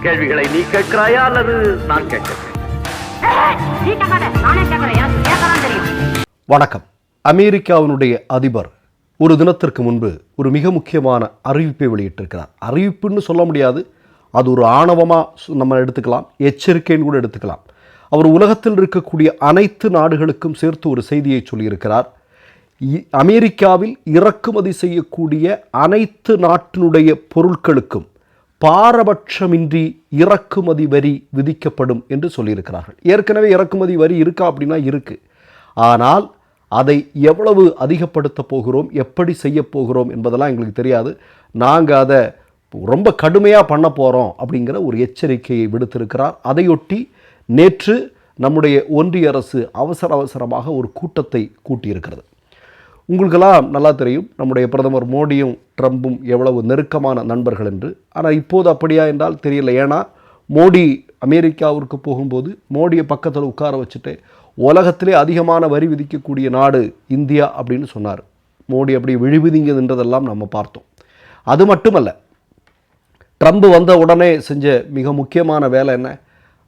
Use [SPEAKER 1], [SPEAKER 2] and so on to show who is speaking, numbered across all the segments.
[SPEAKER 1] கேள்விகளை நீ கேட்கிறாயா அல்லது நான் கேட்கிறேன்?
[SPEAKER 2] வணக்கம். அமெரிக்காவினுடைய அதிபர் ஒரு தினத்திற்கு முன்பு ஒரு மிக முக்கியமான அறிவிப்பை வெளியிட்டிருக்கிறார். அறிவிப்புன்னு சொல்ல முடியாது, அது ஒரு ஆணவமாக நம்ம எடுத்துக்கலாம், எச்சரிக்கைன்னு கூட எடுத்துக்கலாம். அவர் உலகத்தில் இருக்கக்கூடிய அனைத்து நாடுகளுக்கும் சேர்த்து ஒரு செய்தியை சொல்லியிருக்கிறார். அமெரிக்காவில் இறக்குமதி செய்யக்கூடிய அனைத்து நாட்டினுடைய பொருட்களுக்கும் பாரபட்சமின்றி இறக்குமதி வரி விதிக்கப்படும் என்று சொல்லியிருக்கிறார்கள். ஏற்கனவே இறக்குமதி வரி இருக்கா அப்படின்னா இருக்குது. ஆனால் அதை எவ்வளவு அதிகப்படுத்த போகிறோம், எப்படி செய்ய போகிறோம் என்பதெல்லாம் எங்களுக்கு தெரியாது. நாங்கள் அதை ரொம்ப கடுமையாக பண்ண போகிறோம் அப்படிங்கிற ஒரு எச்சரிக்கையை விடுத்திருக்கிறார். அதையொட்டி நேற்று நம்முடைய ஒன்றிய அரசு அவசரமாக ஒரு கூட்டத்தை கூட்டியிருக்கிறது. உங்களுக்கெல்லாம் நல்லா தெரியும், நம்முடைய பிரதமர் மோடியும் ட்ரம்பும் எவ்வளவு நெருக்கமான நண்பர்கள் என்று. ஆனால் இப்போது அப்படியா என்றால் தெரியல. ஏன்னா மோடி அமெரிக்காவிற்கு போகும்போது மோடியை பக்கத்தில் உட்கார வச்சுட்டு உலகத்திலே அதிகமான வரி விதிக்கக்கூடிய நாடு இந்தியா அப்படின்னு சொன்னார். மோடி அப்படி விழிவிதிங்கன்றதெல்லாம் நம்ம பார்த்தோம். அது மட்டுமல்ல, ட்ரம்ப் வந்த உடனே செஞ்ச மிக முக்கியமான வேலை என்ன?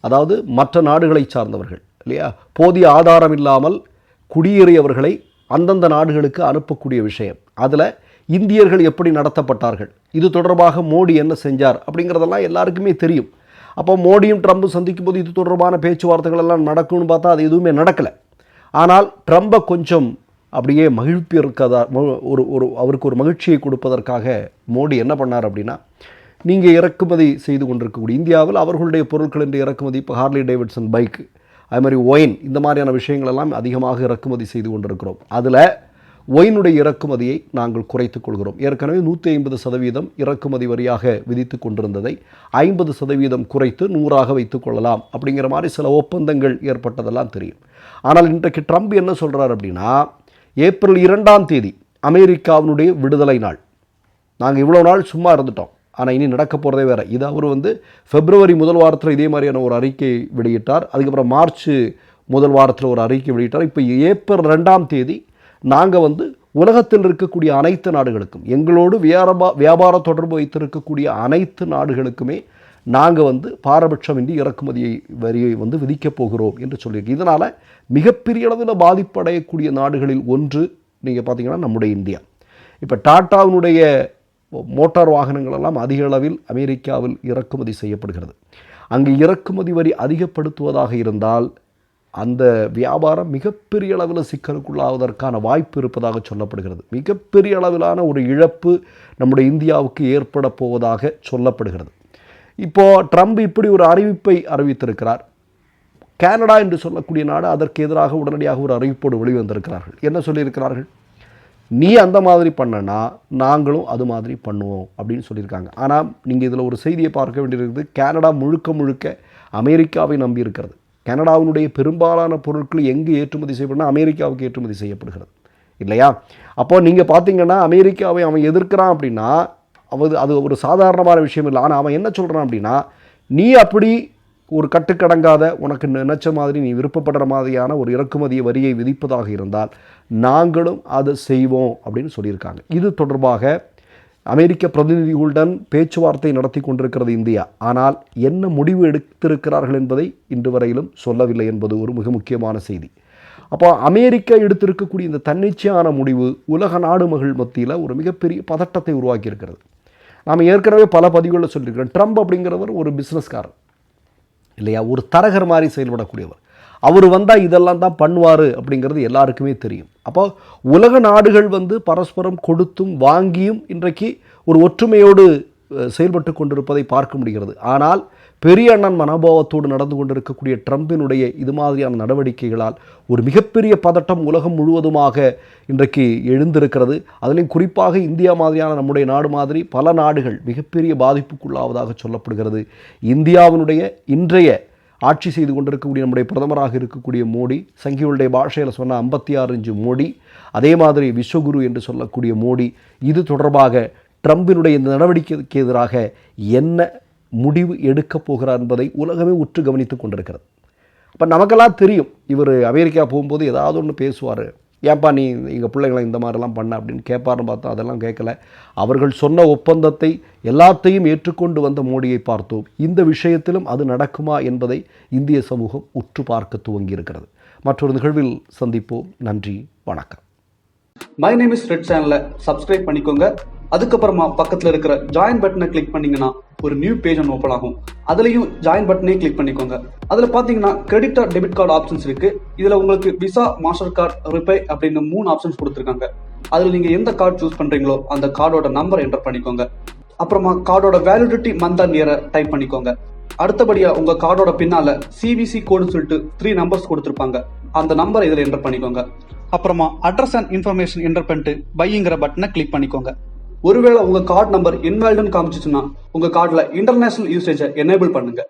[SPEAKER 2] அதாவது மற்ற நாடுகளை சார்ந்தவர்கள் இல்லையா, போதிய ஆதாரம் இல்லாமல் குடியேறியவர்களை அந்தந்த நாடுகளுக்கு அனுப்பக்கூடிய விஷயம். அதில் இந்தியர்கள் எப்படி நடத்தப்பட்டார்கள், இது தொடர்பாக மோடி என்ன செஞ்சார் அப்படிங்கிறதெல்லாம் எல்லாருக்குமே தெரியும். அப்போ மோடியும் ட்ரம்பும் சந்திக்கும் போது இது தொடர்பான பேச்சுவார்த்தைகள் எல்லாம் நடக்கும்னு பார்த்தா அது எதுவுமே நடக்கலை. ஆனால் ட்ரம்பை கொஞ்சம் அப்படியே மகிழ்ச்சி இருக்கதா அவருக்கு ஒரு மகிழ்ச்சியை கொடுப்பதற்காக மோடி என்ன பண்ணார் அப்படின்னா, நீங்கள் இறக்குமதி செய்து கொண்டிருக்கக்கூடிய இந்தியாவில் அவர்களுடைய பொருட்கள் என்று இறக்குமதி, இப்போ ஹார்லி டேவிட்சன் பைக்கு, அது மாதிரி ஒயின், இந்த மாதிரியான விஷயங்களெல்லாம் அதிகமாக இறக்குமதி செய்து கொண்டிருக்கிறோம். அதில் ஒயினுடைய இறக்குமதியை நாங்கள் குறைத்துக் கொள்கிறோம். ஏற்கனவே 150% இறக்குமதி வரியாக விதித்து கொண்டிருந்ததை 50% குறைத்து 100 வைத்துக் கொள்ளலாம் அப்படிங்கிற மாதிரி சில ஒப்பந்தங்கள் ஏற்பட்டதெல்லாம் தெரியும். ஆனால் இன்றைக்கு ட்ரம்ப் என்ன சொல்கிறார் அப்படின்னா, ஏப்ரல் 2 அமெரிக்காவினுடைய விடுதலை நாள். நாங்கள் இவ்வளோ நாள் சும்மா இருந்துட்டோம், ஆனால் இனி நடக்க போகிறதே வேறு. இது அவர் பிப்ரவரி முதல் வாரத்தில் இதே மாதிரியான ஒரு அறிக்கை வெளியிட்டார். அதுக்கப்புறம் மார்ச் முதல் வாரத்தில் ஒரு அறிக்கை வெளியிட்டார். இப்போ ஏப்ரல் 2 நாங்கள் உலகத்தில் இருக்கக்கூடிய அனைத்து நாடுகளுக்கும், எங்களோடு வியாபார தொடர்பு வைத்திருக்கக்கூடிய அனைத்து நாடுகளுக்குமே நாங்கள் பாரபட்சமின்றி இறக்குமதியை வரியை விதிக்கப் போகிறோம் என்று சொல்லியிருக்கு. இதனால் மிகப்பெரிய அளவில் பாதிப்படையக்கூடிய நாடுகளில் ஒன்று நீங்கள் பார்த்தீங்கன்னா நம்முடைய இந்தியா. இப்போ டாட்டாவினுடைய மோட்டார் வாகனங்கள் எல்லாம் அதிக அளவில் அமெரிக்காவில் இறக்குமதி செய்யப்படுகிறது. அங்கு இறக்குமதி வரி அதிகப்படுத்துவதாக இருந்தால் அந்த வியாபாரம் மிகப்பெரிய அளவில் சிக்கலுக்குள்ளாவதற்கான வாய்ப்பு இருப்பதாக சொல்லப்படுகிறது. மிகப்பெரிய அளவிலான ஒரு இழப்பு நம்முடைய இந்தியாவுக்கு ஏற்பட போவதாக சொல்லப்படுகிறது. இப்போது ட்ரம்ப் இப்படி ஒரு அறிவிப்பை அறிவித்திருக்கிறார். கனடா என்று சொல்லக்கூடிய நாடு அதற்கு எதிராக உடனடியாக ஒரு அறிவிப்போடு வெளிவந்திருக்கிறார்கள். என்ன சொல்லியிருக்கிறார்கள்? நீ அந்த மாதிரி பண்ணனா நாங்களும் அது மாதிரி பண்ணுவோம் அப்படின்னு சொல்லியிருக்காங்க. ஆனால் நீங்கள் இதில் ஒரு செய்தியை பார்க்க வேண்டியிருக்குது. கனடா முழுக்க அமெரிக்காவை நம்பி இருக்கிறது. கனடாவினுடைய பெரும்பாலான பொருட்கள் எங்கு ஏற்றுமதி செய்யப்படுனா அமெரிக்காவுக்கு ஏற்றுமதி செய்யப்படுகிறது இல்லையா? அப்போது நீங்கள் பார்த்தீங்கன்னா அமெரிக்காவை அவன் எதிர்க்கிறான் அப்படின்னா அது ஒரு சாதாரணமான விஷயம் இல்லை. ஆனால் அவன் என்ன சொல்கிறான் அப்படின்னா, நீ அப்படி ஒரு கட்டுக்கடங்காத, உனக்கு நினைச்ச மாதிரி நீ விருப்பப்படுற மாதிரியான ஒரு இறக்குமதி வரியை விதிப்பதாக இருந்தால் நாங்களும் அதை செய்வோம் அப்படின்னு சொல்லியிருக்காங்க. இது தொடர்பாக அமெரிக்க பிரதிநிதிகளுடன் பேச்சுவார்த்தை நடத்தி கொண்டிருக்கிறது இந்தியா. ஆனால் என்ன முடிவு எடுத்திருக்கிறார்கள் என்பதை இன்று வரையிலும் சொல்லவில்லை என்பது ஒரு மிக முக்கியமான செய்தி. அப்போ அமெரிக்கா எடுத்திருக்கக்கூடிய இந்த தன்னிச்சையான முடிவு உலக நாடுகள் மத்தியில் ஒரு மிகப்பெரிய பதட்டத்தை உருவாக்கி இருக்கிறது. நாம் ஏற்கனவே பல பதிவுகளில் சொல்லியிருக்கிறோம், ட்ரம்ப் அப்படிங்கிறவர் ஒரு பிஸ்னஸ்காரர் இல்லையா, ஒரு தரகர் மாதிரி செயல்படக்கூடியவர். அவர் வந்தால் இதெல்லாம் தான் பண்ணுவார் அப்படிங்கிறது எல்லாருக்குமே தெரியும். அப்போ உலக நாடுகள் பரஸ்பரம் கொடுத்தும் வாங்கியும் இன்றைக்கு ஒரு ஒற்றுமையோடு செயல்பட்டு கொண்டிருப்பதை பார்க்க முடிகிறது. ஆனால் பெரிய அண்ணன் மனோபாவத்தோடு நடந்து கொண்டிருக்கக்கூடிய ட்ரம்பினுடைய இது மாதிரியான நடவடிக்கைகளால் ஒரு மிகப்பெரிய பதட்டம் உலகம் முழுவதுமாக இன்றைக்கு எழுந்திருக்கிறது. அதிலும் குறிப்பாக இந்தியா மாதிரியான நம்முடைய நாடு மாதிரி பல நாடுகள் மிகப்பெரிய பாதிப்புக்குள்ளாவதாக சொல்லப்படுகிறது. இந்தியாவினுடைய இன்றைய ஆட்சி செய்து கொண்டிருக்கக்கூடிய நம்முடைய பிரதமராக இருக்கக்கூடிய மோடி, சங்கிகளுடைய பாஷையில் சொன்ன 56 இன்ச்சு மோடி, அதே மாதிரி விஸ்வகுரு என்று சொல்லக்கூடிய மோடி, இது தொடர்பாக ட்ரம்பினுடைய இந்த நடவடிக்கைக்கு எதிராக என்ன முடிவு எடுக்கப் போகிறார் என்பதை உலகமே உற்று கவனித்து கொண்டிருக்கிறது. அப்போ நமக்கெல்லாம் தெரியும், இவர் அமெரிக்கா போகும்போது ஏதாவது ஒன்று பேசுவார், ஏன்பா நீ எங்கள் பிள்ளைங்களை இந்த மாதிரிலாம் பண்ண அப்படின்னு கேட்பாருன்னு பார்த்தா அதெல்லாம் கேட்கல. அவர்கள் சொன்ன ஒப்பந்தத்தை எல்லாத்தையும் ஏற்றுக்கொண்டு வந்த மோடியை பார்த்தோம். இந்த விஷயத்திலும் அது நடக்குமா என்பதை இந்திய சமூகம் உற்று பார்க்க துவங்கியிருக்கிறது. மற்றொரு நிகழ்வில் சந்திப்போம். நன்றி, வணக்கம்.
[SPEAKER 3] மை நேம் இஸ் ரெட் சேனலை சப்ஸ்கிரைப் பண்ணிக்கோங்க. அதுக்கப்புறமா பக்கத்தில் இருக்கிற ஜாயின் பட்டனை கிளிக் பண்ணீங்கன்னா ஒரு நியூ பேஜ் ஒன்று ஓப்பன் ஆகும். அதுலேயும் ஜாயின் பட்டனே கிளிக் பண்ணிக்கோங்க. அதில் பார்த்தீங்கன்னா credit R debit card options இருக்கு. இதில் உங்களுக்கு விசா, மாஸ்டர் கார்டு, ரிப்பே அப்படின்னு 3 ஆப்ஷன்ஸ் கொடுத்துருக்காங்க. அதில் நீங்கள் எந்த கார்டு சூஸ் பண்ணுறீங்களோ அந்த கார்டோட நம்பர் என்டர் பண்ணிக்கோங்க. அப்புறமா கார்டோட வேலிடிட்டி மந்த் அண்ட் இயரை டைப் பண்ணிக்கோங்க. அடுத்தபடியா உங்க கார்டோட பின்னால சிவிசி கோடுன்னு சொல்லிட்டு 3 நம்பர்ஸ் கொடுத்துருப்பாங்க. அந்த நம்பரை இதில் என்டர் பண்ணிக்கோங்க. அப்புறமா அட்ரஸ் அண்ட் இன்ஃபர்மேஷன் என்டர் பண்ணிட்டு பைங்கிற பட்டனை கிளிக் பண்ணிக்கோங்க. ஒருவேளை உங்க கார்டு நம்பர் இன்வாலிட்னு காமிச்சிச்சுன்னா உங்க கார்டுல இன்டர்நேஷனல் யூசேஜை எனேபிள் பண்ணுங்க.